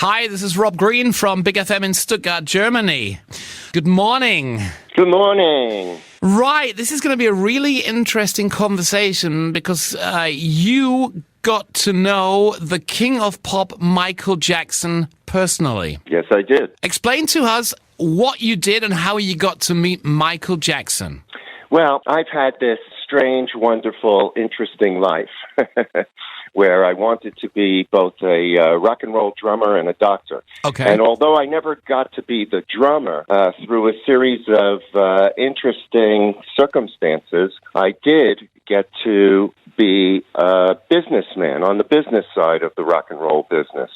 Hi, this is Rob Green from BigFM in Stuttgart, Germany. Good morning. Good morning. Right, this is going to be a really interesting conversation because you got to know the king of pop, Michael Jackson, personally. Yes, I did. Explain to us what you did and how you got to meet Michael Jackson. Well, I've had this strange, wonderful, interesting life where I wanted to be both a rock and roll drummer and a doctor. Okay. And although I never got to be the drummer through a series of interesting circumstances, I did get to be a businessman on the business side of the rock and roll business.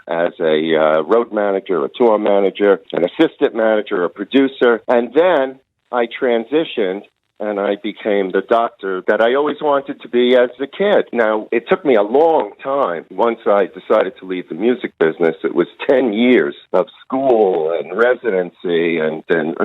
As a road manager, a tour manager, an assistant manager, a producer. And then I transitioned and I became the doctor that I always wanted to be as a kid. Now, it took me a long time. Once I decided to leave the music business, it was 10 years of school and residency and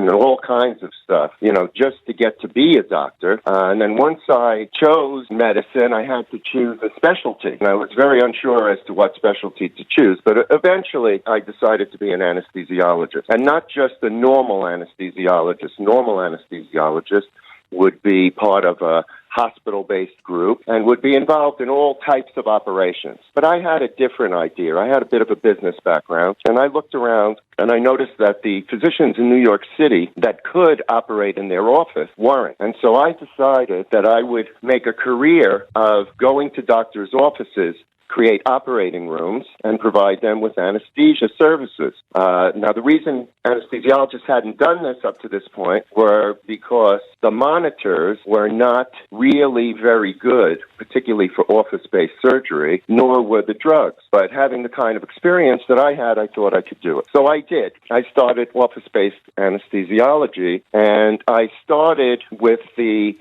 all kinds of stuff, just to get to be a doctor. And then once I chose medicine, I had to choose a specialty. And I was very unsure as to what specialty to choose, but eventually I decided to be an anesthesiologist. And not just a normal anesthesiologist. Normal anesthesiologist would be part of a hospital-based group and would be involved in all types of operations. But I had a different idea. I had a bit of a business background, and I looked around and I noticed that the physicians in New York City that could operate in their office weren't. And so I decided that I would make a career of going to doctors' offices, create operating rooms, and provide them with anesthesia services. Now, the reason anesthesiologists hadn't done this up to this point were because the monitors were not really very good, particularly for office-based surgery, nor were the drugs. But having the kind of experience that I had, I thought I could do it. So I did. I started office-based anesthesiology, and I started with the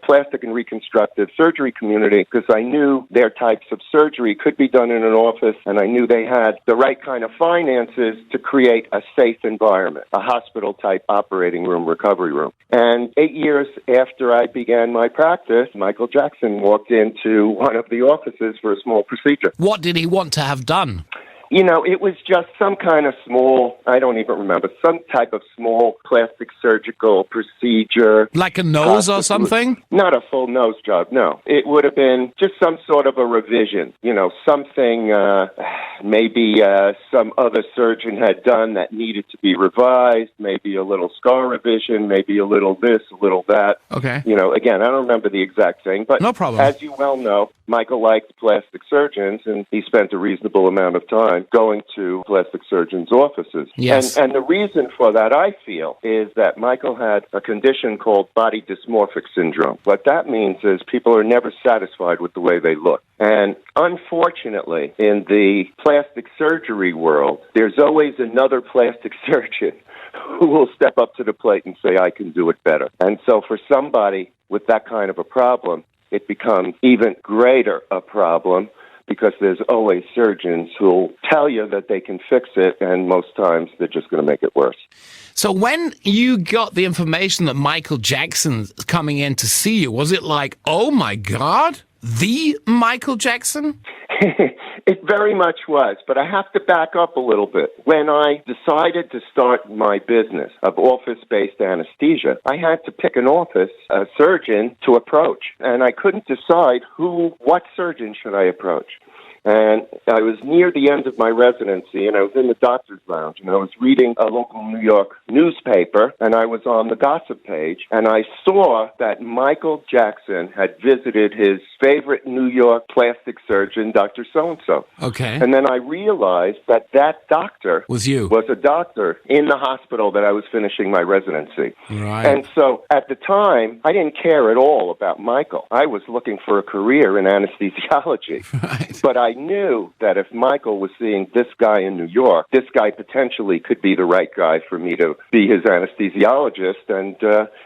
plastic and reconstructive surgery community because I knew their types of surgery could be done in an office, and I knew they had the right kind of finances to create a safe environment, a hospital-type operating room, recovery room. And 8 years after I began my practice, Michael Jackson walked into one of the offices for a small procedure. What did he want to have done? It was just some kind of small, I don't even remember, some type of small plastic surgical procedure. Like a nose or something? Not a full nose job, no. It would have been just some sort of a revision, something maybe some other surgeon had done that needed to be revised, maybe a little scar revision, maybe a little this, a little that. Okay. Again, I don't remember the exact thing, but no problem. As you well know, Michael liked plastic surgeons, and he spent a reasonable amount of time going to plastic surgeons' offices. Yes. And the reason for that, I feel, is that Michael had a condition called body dysmorphic syndrome. What that means is people are never satisfied with the way they look. And unfortunately, in the plastic surgery world, there's always another plastic surgeon who will step up to the plate and say, I can do it better. And so for somebody with that kind of a problem, it becomes even greater a problem because there's always surgeons who'll tell you that they can fix it, and most times they're just going to make it worse. So when you got the information that Michael Jackson's coming in to see you, was it like, oh my God, the Michael Jackson? It very much was, but I have to back up a little bit. When I decided to start my business of office-based anesthesia, I had to pick an office, a surgeon to approach, and I couldn't decide what surgeon should I approach. And I was near the end of my residency, and I was in the doctor's lounge, and I was reading a local New York newspaper, and I was on the gossip page, and I saw that Michael Jackson had visited his favorite New York plastic surgeon, Dr. So-and-so. Okay. And then I realized that doctor was a doctor in the hospital that I was finishing my residency. Right. And so at the time, I didn't care at all about Michael. I was looking for a career in anesthesiology. Right. But I knew that if Michael was seeing this guy in New York, this guy potentially could be the right guy for me to be his anesthesiologist. And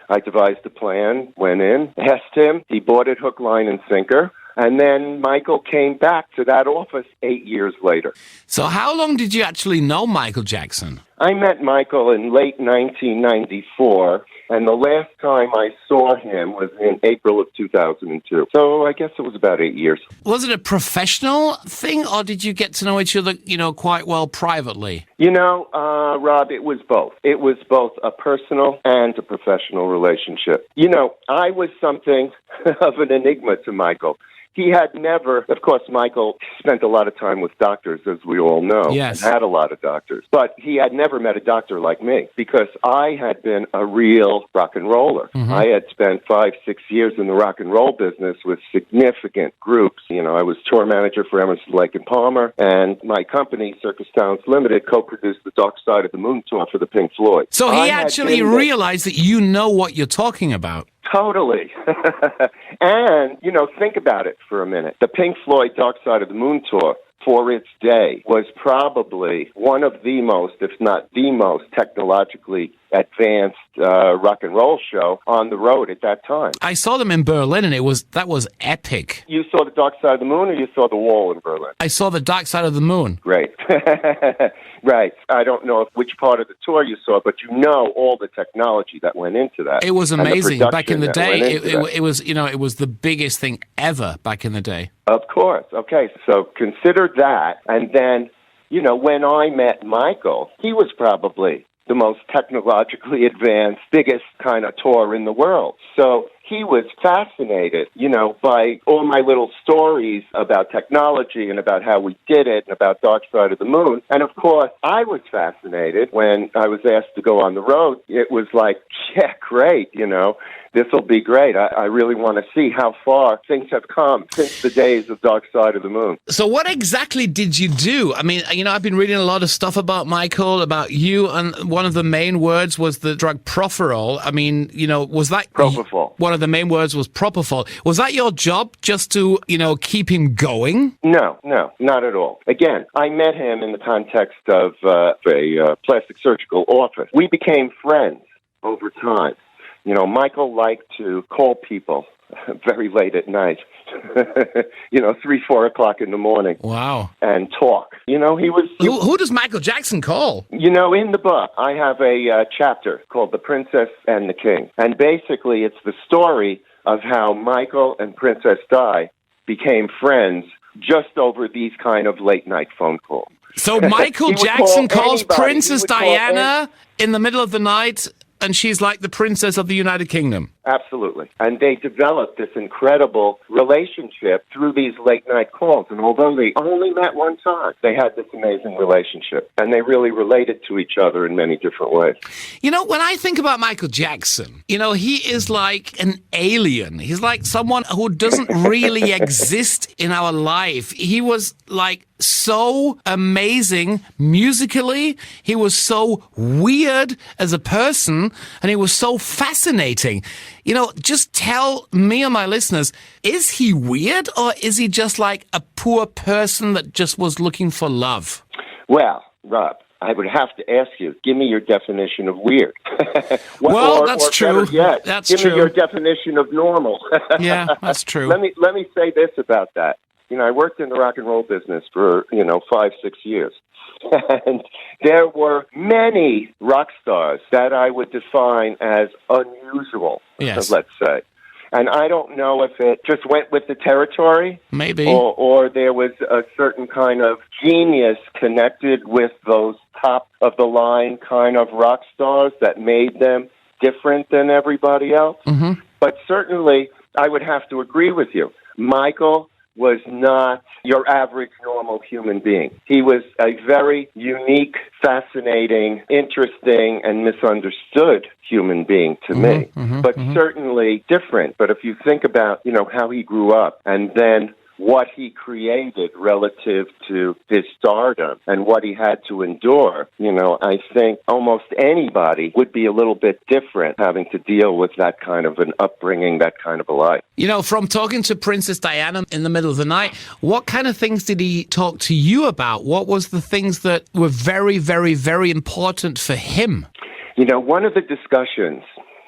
I devised a plan, went in, asked him. He bought it hook, line, and sinker. And then Michael came back to that office 8 years later. So how long did you actually know Michael Jackson? I met Michael in late 1994. And the last time I saw him was in April of 2002. So I guess it was about 8 years. Was it a professional thing, or did you get to know each other, quite well privately? Rob, it was both. It was both a personal and a professional relationship. I was something of an enigma to Michael. He had never, of course, Michael spent a lot of time with doctors, as we all know, yes, and had a lot of doctors. But he had never met a doctor like me because I had been a real rock and roller. Mm-hmm. I had spent 5-6 years in the rock and roll business with significant groups. I was tour manager for Emerson, Lake and Palmer, and my company, Circus Towns Limited, co-produced the Dark Side of the Moon tour for the Pink Floyd. So he actually realized that you know what you're talking about. Totally. And, think about it for a minute. The Pink Floyd Dark Side of the Moon tour, for its day, was probably one of the most, if not the most, technologically advanced rock and roll show on the road at that time. I saw them in Berlin, and that was epic. You saw the Dark Side of the Moon, or you saw the Wall in Berlin? I saw the Dark Side of the Moon. Great. Right. I don't know which part of the tour you saw, but all the technology that went into that. It was amazing back in the day. It was, it was the biggest thing ever back in the day. Of course. Okay, so consider that. And then, when I met Michael, he was probably the most technologically advanced, biggest kind of tour in the world. So he was fascinated, by all my little stories about technology and about how we did it and about Dark Side of the Moon. And of course, I was fascinated when I was asked to go on the road. It was like, yeah, great, this will be great. I really want to see how far things have come since the days of Dark Side of the Moon. So what exactly did you do? I mean, I've been reading a lot of stuff about Michael, about you, and one of the main words was the drug propofol. I mean, was that... Propofol. One of the main words was propofol. Was that your job, just to, keep him going? No, not at all. Again, I met him in the context of a plastic surgical office. We became friends over time. Michael liked to call people very late at night, 3-4 o'clock in the morning. Wow. And talk. He was... Who does Michael Jackson call? In the book, I have a chapter called The Princess and the King. And basically, it's the story of how Michael and Princess Di became friends just over these kind of late-night phone calls. So Michael Jackson calls Princess Diana in the middle of the night, and she's like the princess of the United Kingdom. Absolutely. And they developed this incredible relationship through these late-night calls. And although they only met one time, they had this amazing relationship. And they really related to each other in many different ways. When I think about Michael Jackson, he is like an alien. He's like someone who doesn't really exist in our life. He was like so amazing musically. He was so weird as a person, and he was so fascinating. Just tell me and my listeners, is he weird, or is he just like a poor person that just was looking for love? Well, Rob, I would have to ask you, give me your definition of weird. That's true. Yet, give me your definition of normal. Yeah, that's true. Let me say this about that. I worked in the rock and roll business for, 5-6 years. And there were many rock stars that I would define as unusual, yes, let's say. And I don't know if it just went with the territory. Maybe. Or there was a certain kind of genius connected with those top-of-the-line kind of rock stars that made them different than everybody else. Mm-hmm. But certainly, I would have to agree with you. Michael was not your average normal human being. He was a very unique, fascinating, interesting, and misunderstood human being to me, but certainly different. But if you think about, how he grew up and then what he created relative to his stardom and what he had to endure, I think almost anybody would be a little bit different having to deal with that kind of an upbringing, that kind of a life. From talking to Princess Diana in the middle of the night, what kind of things did he talk to you about? What was the things that were very, very, very important for him? One of the discussions,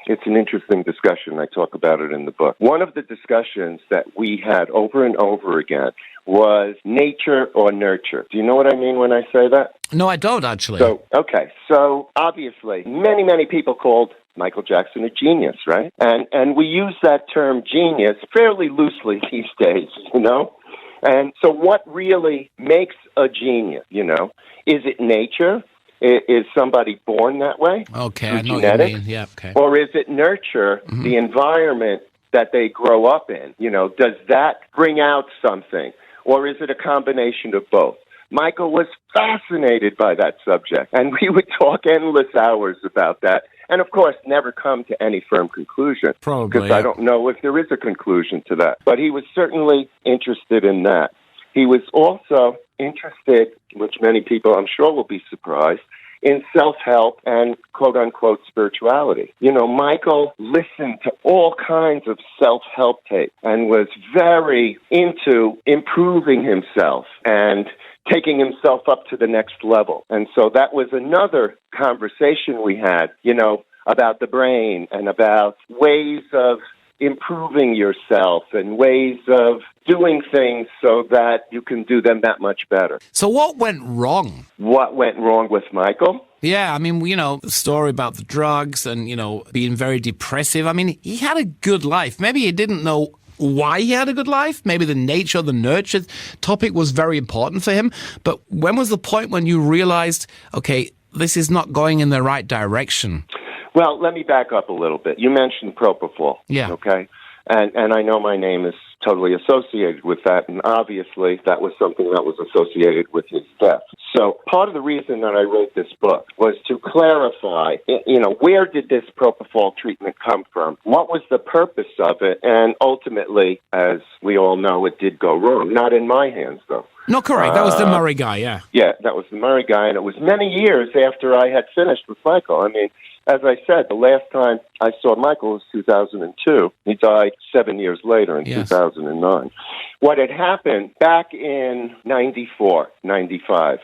it's an interesting discussion. I talk about it in the book. One of the discussions that we had over and over again was nature or nurture. Do you know what I mean when I say that? No, I don't, actually. So obviously, many, many people called Michael Jackson a genius, right? And we use that term genius fairly loosely these days, you know? And so what really makes a genius, you know? Is it nature? Is somebody born that way? Okay, through I know genetics? what you mean. Yeah, okay. Or is it nurture, the environment that they grow up in? You know, does that bring out something? Or is it a combination of both? Michael was fascinated by that subject, and we would talk endless hours about that. And, of course, never come to any firm conclusion. Probably, because yeah. I don't know if there is a conclusion to that. But he was certainly interested in that. He was also interested, which many people I'm sure will be surprised, in self-help and quote-unquote spirituality. You know, Michael listened to all kinds of self-help tapes and was very into improving himself and taking himself up to the next level. And so that was another conversation we had, you know, about the brain and about ways of improving yourself and ways of doing things so that you can do them that much better. So what went wrong? What went wrong with Michael? Yeah, I mean, you know, the story about the drugs and, you know, being very depressive. I mean, he had a good life. Maybe he didn't know why he had a good life. Maybe the nature, the nurture topic was very important for him. But when was the point when you realized, okay, this is not going in the right direction? Well, let me back up a little bit. You mentioned propofol. Yeah. Okay. And I know my name is totally associated with that, and obviously that was something that was associated with his death. So part of the reason that I wrote this book was to clarify, you know, where did this propofol treatment come from? What was the purpose of it? And ultimately, as we all know, it did go wrong. Not in my hands, though. No, correct. That was the Murray guy, yeah. Yeah, that was the Murray guy, and it was many years after I had finished with Michael. I mean, as I said, the last time I saw Michael was 2002. He died 7 years later in 2009. What had happened back in 94, 95,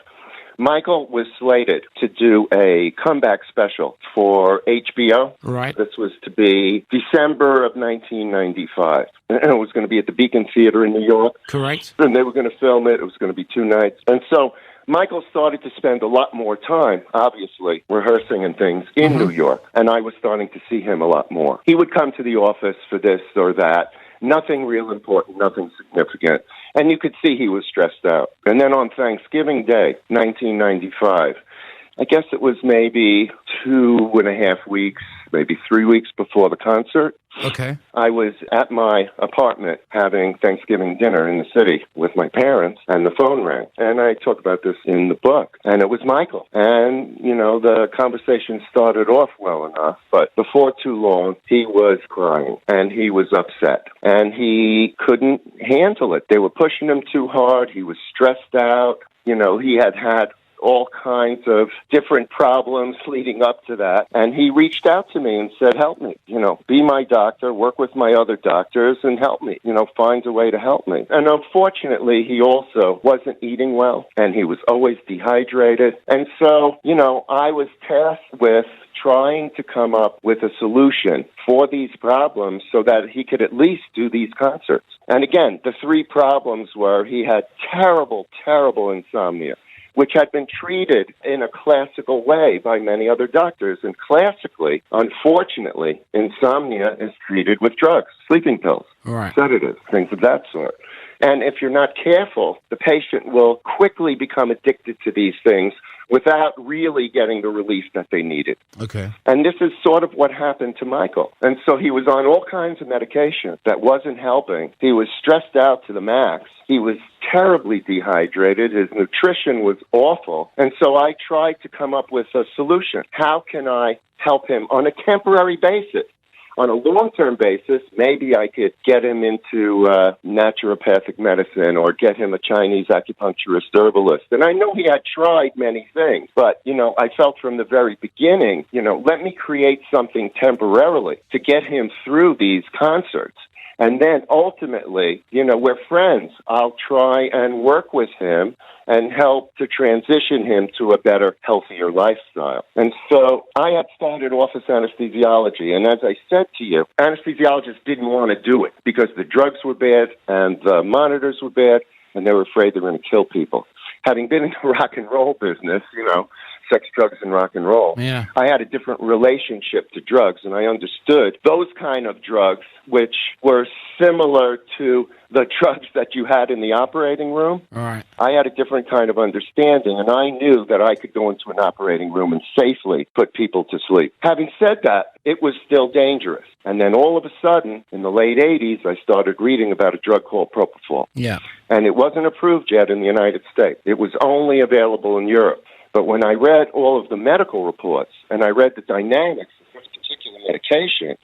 Michael was slated to do a comeback special for HBO. Right. This was to be December of 1995. And it was going to be at the Beacon Theater in New York. Correct. And they were going to film it. It was going to be 2 nights. And so Michael started to spend a lot more time, obviously, rehearsing and things in New York. And I was starting to see him a lot more. He would come to the office for this or that. Nothing real important, nothing significant. And you could see he was stressed out. And then on Thanksgiving Day, 1995, I guess it was maybe 2.5 weeks, maybe 3 weeks before the concert. Okay. I was at my apartment having Thanksgiving dinner in the city with my parents, and the phone rang. And I talk about this in the book. And it was Michael. And, you know, the conversation started off well enough, but before too long, he was crying, and he was upset. And he couldn't handle it. They were pushing him too hard. He was stressed out. You know, he had all kinds of different problems leading up to that. And he reached out to me and said, help me, you know, be my doctor, work with my other doctors and help me, you know, find a way to help me. And unfortunately, he also wasn't eating well and he was always dehydrated. And so, you know, I was tasked with trying to come up with a solution for these problems so that he could at least do these concerts. And again, the 3 problems were he had terrible, terrible insomnia, which had been treated in a classical way by many other doctors. And classically, unfortunately, insomnia is treated with drugs, sleeping pills, sedatives, things of that sort. And if you're not careful, the patient will quickly become addicted to these things without really getting the relief that they needed. Okay. And this is sort of what happened to Michael. And so he was on all kinds of medication that wasn't helping. He was stressed out to the max. He was terribly dehydrated. His nutrition was awful. And so I tried to come up with a solution. How can I help him on a temporary basis? On a long-term basis, maybe I could get him into naturopathic medicine or get him a Chinese acupuncturist herbalist. And I know he had tried many things, but, you know, I felt from the very beginning, you know, let me create something temporarily to get him through these concerts. And then ultimately, you know, we're friends. I'll try and work with him and help to transition him to a better, healthier lifestyle. And so I had started office anesthesiology. And as I said to you, anesthesiologists didn't want to do it because the drugs were bad and the monitors were bad and they were afraid they were going to kill people. having been in the rock and roll business, sex, drugs, and rock and roll, I had a different relationship to drugs, and I understood those kind of drugs, which were similar to the drugs that you had in the operating room. All right. I had a different kind of understanding, and I knew that I could go into an operating room and safely put people to sleep. Having said that, it was still dangerous. And then all of a sudden, in the late 80s, I started reading about a drug called propofol. Yeah. And it wasn't approved yet in the United States. It was only available in Europe. But when I read all of the medical reports and I read the dynamics of this particular medication,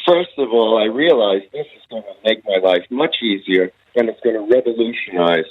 first of all, I realized this is going to make my life much easier, and it's going to revolutionize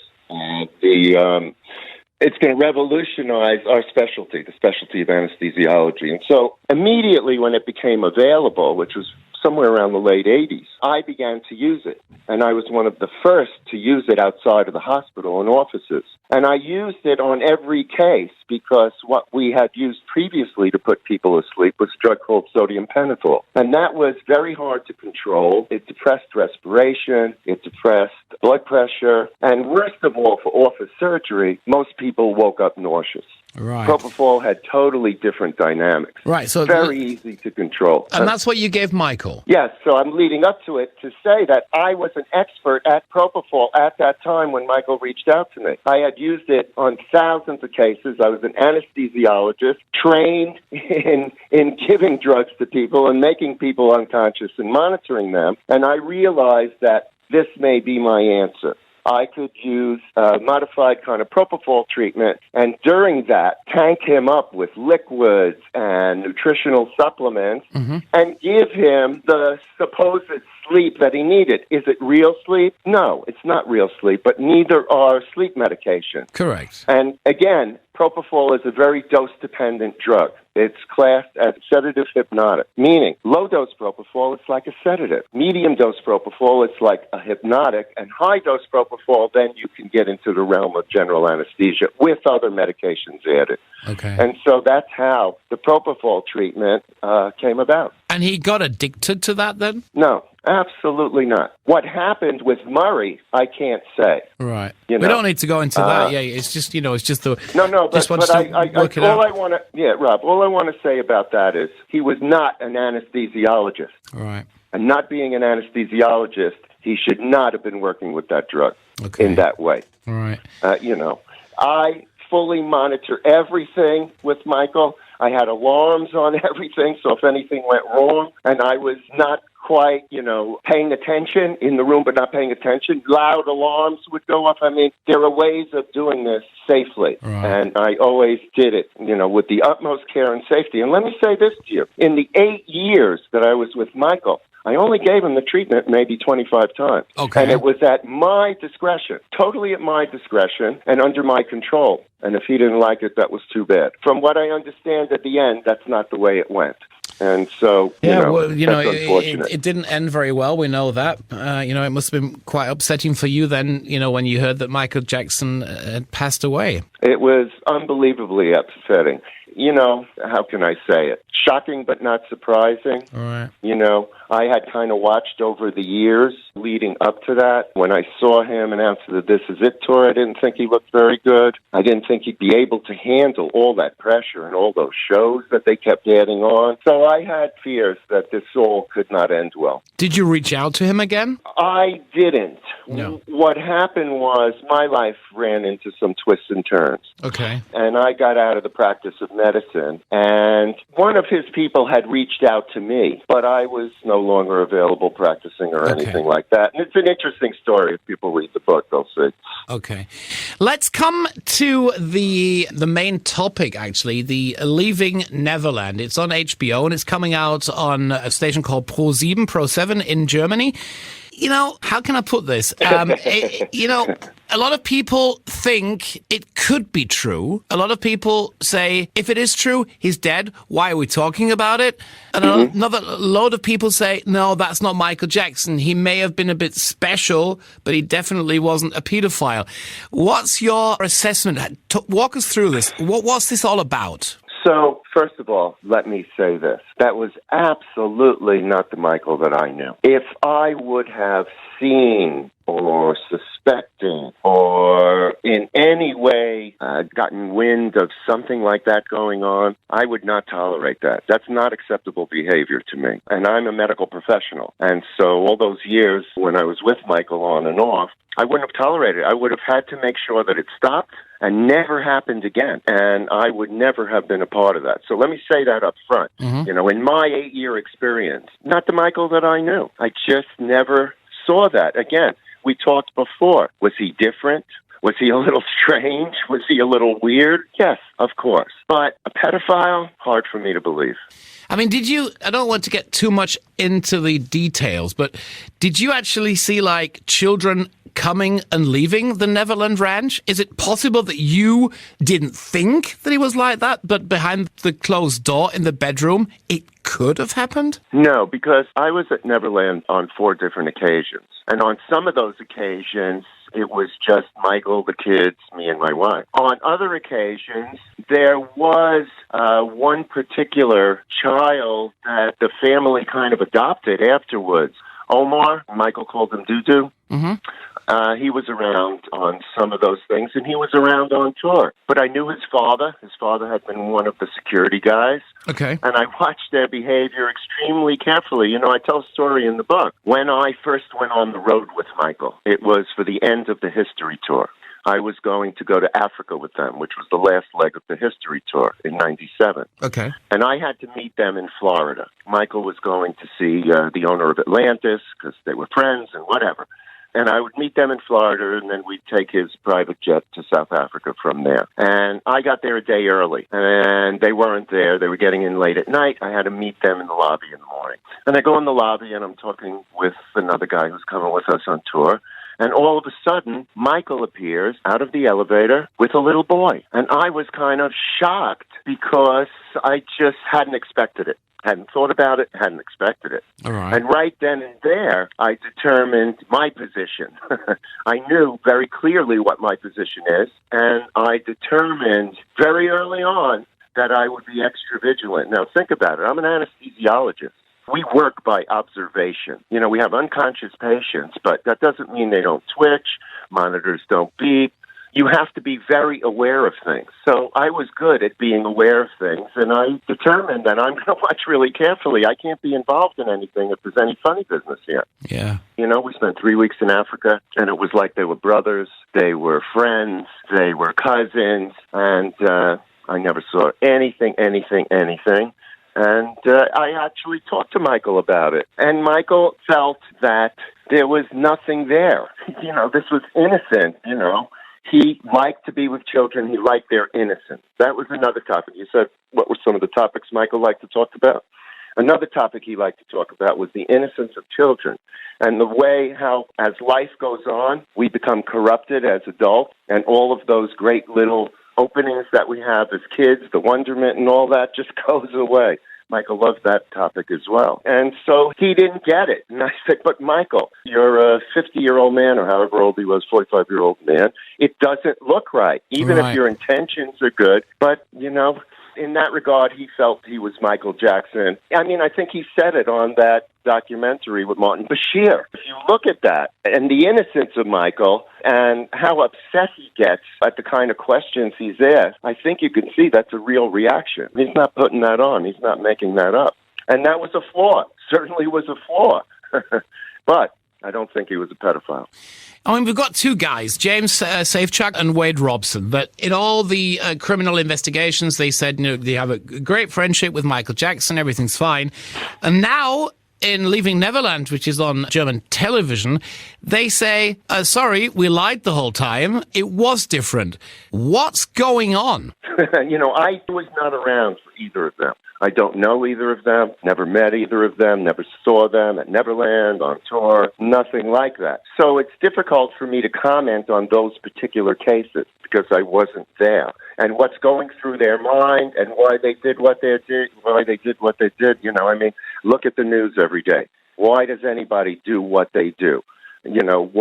it's going to revolutionize our specialty, the specialty of anesthesiology. And so immediately when it became available, which was somewhere around the late 80s, I began to use it. And I was one of the first to use it outside of the hospital and offices. And I used it on every case because what we had used previously to put people asleep was a drug called sodium pentothal. And that was very hard to control. It depressed respiration. It depressed blood pressure. And worst of all, for office surgery, most people woke up nauseous. Right. Propofol had totally different dynamics. Right. So very easy to control. And that's what you gave Michael? Yes. So I'm leading up to it to say that I was an expert at propofol at that time when Michael reached out to me. I had used it on thousands of cases. I was an anesthesiologist trained in giving drugs to people and making people unconscious and monitoring them. And I realized that this may be my answer. I could use a modified kind of propofol treatment, and during that, tank him up with liquids and nutritional supplements and give him the supposed sleep that he needed. Is it real sleep? No, it's not real sleep, but neither are sleep medications. Correct. And again, propofol is a very dose-dependent drug. It's classed as sedative hypnotic, meaning low-dose propofol, it's like a sedative. Medium-dose propofol, it's like a hypnotic. And high-dose propofol, then you can get into the realm of general anesthesia with other medications added. Okay. And so that's how the propofol treatment came about. And he got addicted to that then? No, absolutely not. What happened with Murray, I can't say. Right. We don't need to go into that. Yeah, it's just, it's just the... No, just but all I want to... Rob, all I want to say about that is he was not an anesthesiologist. Right. And not being an anesthesiologist, he should not have been working with that drug in that way. All right. I fully monitor everything with Michael. I had alarms on everything, so if anything went wrong, and I was not quite, paying attention in the room but not paying attention, loud alarms would go off. I mean, there are ways of doing this safely, and I always did it, with the utmost care and safety. And let me say this to you. In the 8 years that I was with Michael, I only gave him the treatment maybe 25 times. Okay. And it was at my discretion, totally at my discretion and under my control. And if he didn't like it, that was too bad. From what I understand at the end, that's not the way it went. And so, that's unfortunate. It didn't end very well. We know that. It must have been quite upsetting for you then, when you heard that Michael Jackson had passed away. It was unbelievably upsetting. How can I say it? Shocking, but not surprising. All right. I had kind of watched over the years leading up to that. When I saw him announce the This Is It tour, I didn't think he looked very good. I didn't think he'd be able to handle all that pressure and all those shows that they kept adding on. So I had fears that this all could not end well. Did you reach out to him again? I didn't. No. What happened was my life ran into some twists and turns. Okay. And I got out of the practice of medicine, and one of his people had reached out to me, but I was no longer available practicing or anything like that. And it's an interesting story. If people read the book, they'll see. Okay. Let's come to the main topic, actually, the Leaving Neverland. It's on HBO, and it's coming out on a station called Pro7 in Germany. How can I put this? A lot of people think it could be true. A lot of people say, if it is true, he's dead. Why are we talking about it? And another load of people say, no, that's not Michael Jackson. He may have been a bit special, but he definitely wasn't a pedophile. What's your assessment? Walk us through this. What's this all about? So, first of all, let me say this. That was absolutely not the Michael that I knew. If I would have seen or suspecting or in any way gotten wind of something like that going on, I would not tolerate that. That's not acceptable behavior to me. And I'm a medical professional. And so all those years when I was with Michael on and off, I wouldn't have tolerated it. I would have had to make sure that it stopped and never happened again. And I would never have been a part of that. So let me say that up front. You know, in my 8-year experience, not the Michael that I knew, I just never saw that. Again, we talked before. Was he different? Was he a little strange? Was he a little weird? Yes, of course. But a pedophile? Hard for me to believe. I mean, I don't want to get too much into the details, but did you actually see, like, children coming and leaving the Neverland Ranch? Is it possible that you didn't think that he was like that, but behind the closed door in the bedroom, it could have happened? No, because I was at Neverland on 4 different occasions. And on some of those occasions, it was just Michael, the kids, me, and my wife. On other occasions, there was one particular child that the family kind of adopted afterwards. Omar, Michael called him Doo-Doo. He was around on some of those things, and he was around on tour. But I knew his father. His father had been one of the security guys. Okay. And I watched their behavior extremely carefully. You know, I tell a story in the book. When I first went on the road with Michael, it was for the end of the history tour. I was going to go to Africa with them, which was the last leg of the history tour in 97. Okay. And I had to meet them in Florida. Michael was going to see the owner of Atlantis because they were friends and whatever. And I would meet them in Florida, and then we'd take his private jet to South Africa from there. And I got there a day early, and they weren't there. They were getting in late at night. I had to meet them in the lobby in the morning. And I go in the lobby, and I'm talking with another guy who's coming with us on tour. And all of a sudden, Michael appears out of the elevator with a little boy. And I was kind of shocked because I just hadn't expected it. Hadn't thought about it, hadn't expected it. All right. And right then and there, I determined my position. I knew very clearly what my position is, and I determined very early on that I would be extra vigilant. Now, think about it. I'm an anesthesiologist. We work by observation. You know, we have unconscious patients, but that doesn't mean they don't twitch, monitors don't beep. You have to be very aware of things. So I was good at being aware of things, and I determined that I'm going to watch really carefully. I can't be involved in anything if there's any funny business here. Yeah. You know, we spent 3 weeks in Africa, and it was like they were brothers, they were friends, they were cousins, and I never saw anything. And I actually talked to Michael about it. And Michael felt that there was nothing there. You know, this was innocent, you know. He liked to be with children. He liked their innocence. That was another topic. You said, what were some of the topics Michael liked to talk about? Another topic he liked to talk about was the innocence of children and the way how, as life goes on, we become corrupted as adults, and all of those great little openings that we have as kids, the wonderment and all that just goes away. Michael loved that topic as well. And so he didn't get it. And I said, but Michael, you're a 50-year-old man, or however old he was, 45-year-old man. It doesn't look right, even if your intentions are good. But, you know, in that regard, he felt he was Michael Jackson. I mean, I think he said it on that documentary with Martin Bashir. If you look at that and the innocence of Michael and how upset he gets at the kind of questions he's asked, I think you can see that's a real reaction. He's not putting that on. He's not making that up. And that was a flaw. Certainly was a flaw. But I don't think he was a pedophile. I mean, we've got 2 guys, James Safechuck and Wade Robson, that in all the criminal investigations, they said, you know, they have a great friendship with Michael Jackson, everything's fine. And now, in Leaving Neverland, which is on German television, they say, sorry, we lied the whole time. It was different. What's going on? You know, I was not around for either of them. I don't know either of them, never met either of them, never saw them at Neverland, on tour, nothing like that. So it's difficult for me to comment on those particular cases because I wasn't there. And what's going through their mind and why they did what they did, you know, I mean, look at the news every day. Why does anybody do what they do? You know,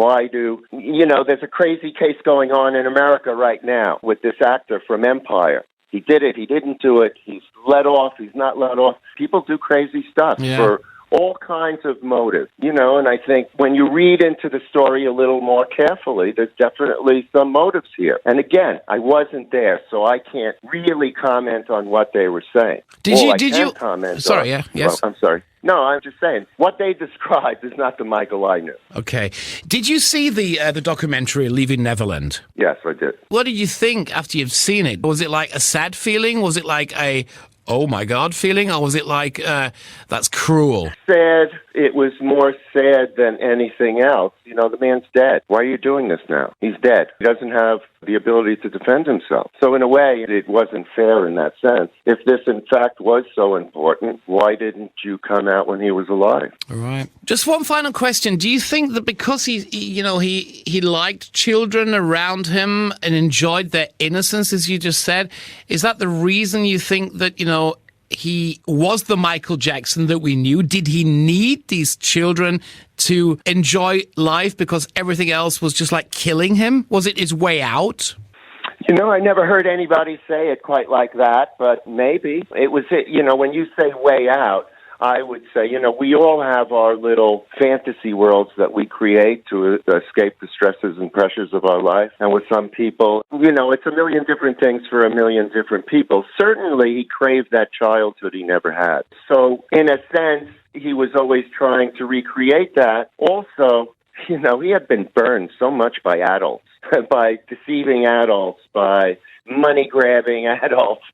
there's a crazy case going on in America right now with this actor from Empire. He did it. He didn't do it. He's let off. He's not let off. People do crazy stuff for all kinds of motives, and I think when you read into the story a little more carefully, there's definitely some motives here. And again, I wasn't there, so I can't really comment on what they were saying. Did you comment Sorry, on, yeah, yes. Well, I'm sorry. No, I'm just saying, what they described is not the Michael I knew. Okay. Did you see the documentary Leaving Neverland? Yes, I did. What did you think after you've seen it? Was it like a sad feeling? Was it like a, oh my God feeling? Or was it like, that's cruel? Sad. It was more sad than anything else. The man's dead. Why are you doing this now? He's dead. He doesn't have the ability to defend himself. So in a way, it wasn't fair in that sense. If this, in fact, was so important, why didn't you come out when he was alive? All right. Just one final question. Do you think that because he liked children around him and enjoyed their innocence, as you just said, is that the reason you think that, he was the Michael Jackson that we knew? Did he need these children to enjoy life because everything else was just like killing him? Was it his way out? I never heard anybody say it quite like that, but maybe. It was it. When you say way out, I would say, we all have our little fantasy worlds that we create to escape the stresses and pressures of our life. And with some people, it's a million different things for a million different people. Certainly, he craved that childhood he never had. So, in a sense, he was always trying to recreate that. Also, he had been burned so much by adults, by deceiving adults, by money-grabbing adults,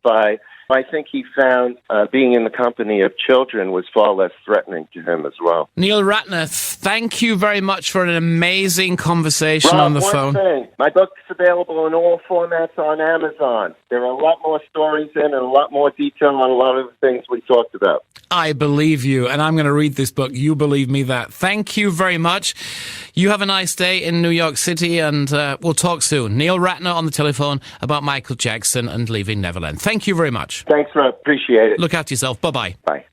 I think he found being in the company of children was far less threatening to him as well. Neil Ratner, thank you very much for an amazing conversation Rob, on the phone. One thing, my book's available in all formats on Amazon. There are a lot more stories in and a lot more detail on a lot of the things we talked about. I believe you, and I'm going to read this book. You believe me that. Thank you very much. You have a nice day in New York City, and we'll talk soon. Neil Ratner on the telephone about Michael Jackson and Leaving Neverland. Thank you very much. Thanks, Rob. Appreciate it. Look after yourself. Bye-bye. Bye.